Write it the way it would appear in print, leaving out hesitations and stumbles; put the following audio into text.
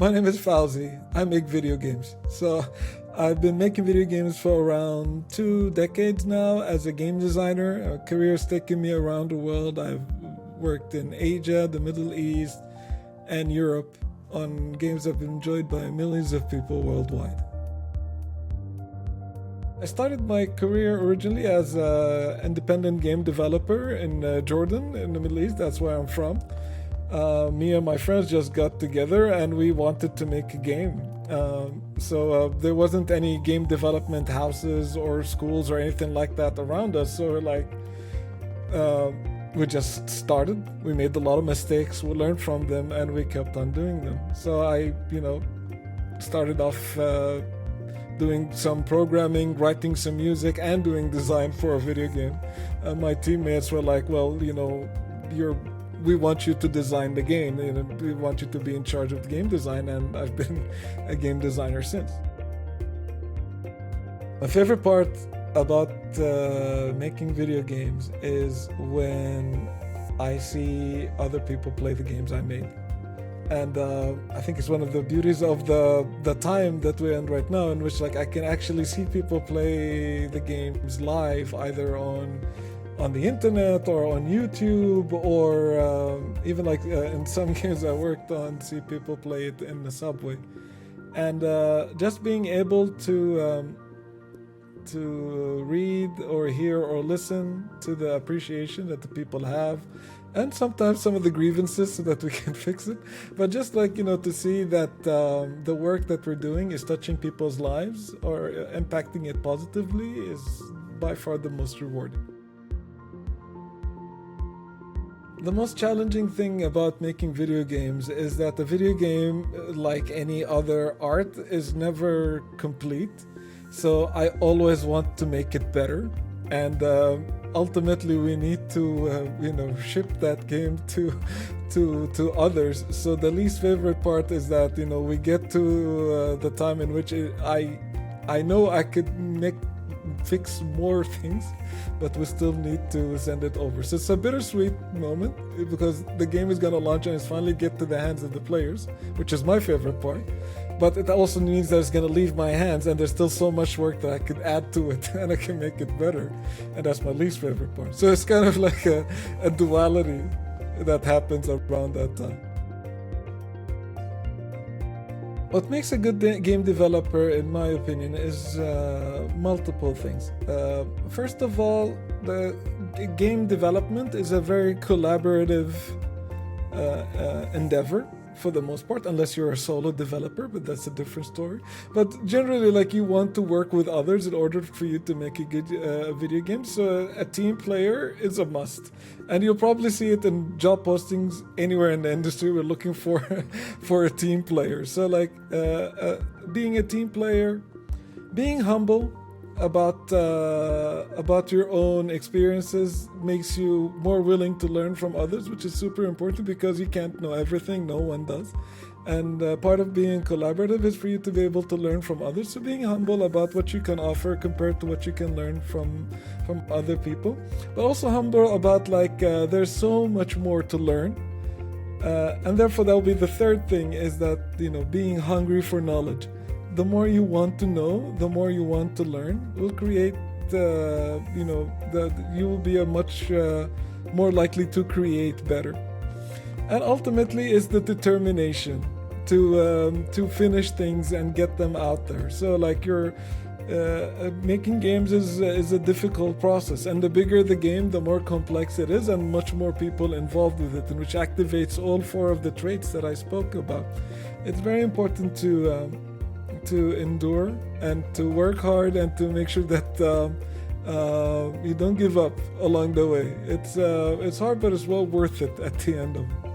My name is Fauzi. I make video games. So I've been making video games for around 2 decades now as a game designer. A career's taken me around the world. I've worked in Asia, the Middle East, and Europe on games that have been enjoyed by millions of people worldwide. I started my career originally as an independent game developer in Jordan, in the Middle East. That's where I'm from. Me and my friends just got together and we wanted to make a game. So there wasn't any game development houses or schools or anything like that around us. So we just started. We made a lot of mistakes. We learned from them and we kept on doing them. So I, started off doing some programming, writing some music, and doing design for a video game. My teammates were like, well, we want you to design the game. We want you to be in charge of the game design, and I've been a game designer since. My favorite part about making video games is when I see other people play the games I made. And I think it's one of the beauties of the time that we're in right now, in which I can actually see people play the games live, either on the internet or on YouTube, or even in some games I worked on, see people play it in the subway. And just being able to read or hear or listen to the appreciation that the people have, and sometimes some of the grievances so that we can fix it. But just to see that the work that we're doing is touching people's lives or impacting it positively is by far the most rewarding. The most challenging thing about making video games is that a video game, like any other art, is never complete. So I always want to make it better. And ultimately we need to ship that game to others. So the least favorite part is that we get to the time in which I know I could fix more things, but we still need to send it over. So it's a bittersweet moment because the game is going to launch and it's finally get to the hands of the players, which is my favorite part. But it also means that it's going to leave my hands and there's still so much work that I could add to it and I can make it better. And that's my least favorite part. So it's kind of like a duality that happens around that time. What makes a good game developer, in my opinion, is multiple things. First of all, the game development is a very collaborative endeavor for the most part, unless you're a solo developer, but that's a different story. But generally, you want to work with others in order for you to make a good video game. So a team player is a must. And you'll probably see it in job postings anywhere in the industry. We're looking for a team player. So being a team player, being humble about your own experiences makes you more willing to learn from others, which is super important because you can't know everything. No one does. And part of being collaborative is for you to be able to learn from others. So being humble about what you can offer compared to what you can learn from other people. But also humble about there's so much more to learn. And therefore that will be the third thing, is that, being hungry for knowledge. The more you want to know, the more you want to learn, will create, you will be a much more likely to create better. And ultimately is the determination to finish things and get them out there. So making games is a difficult process, and the bigger the game, the more complex it is, and much more people involved with it, and which activates all 4 of the traits that I spoke about. It's very important to endure and to work hard and to make sure that you don't give up along the way. It's hard, but it's well worth it at the end of it.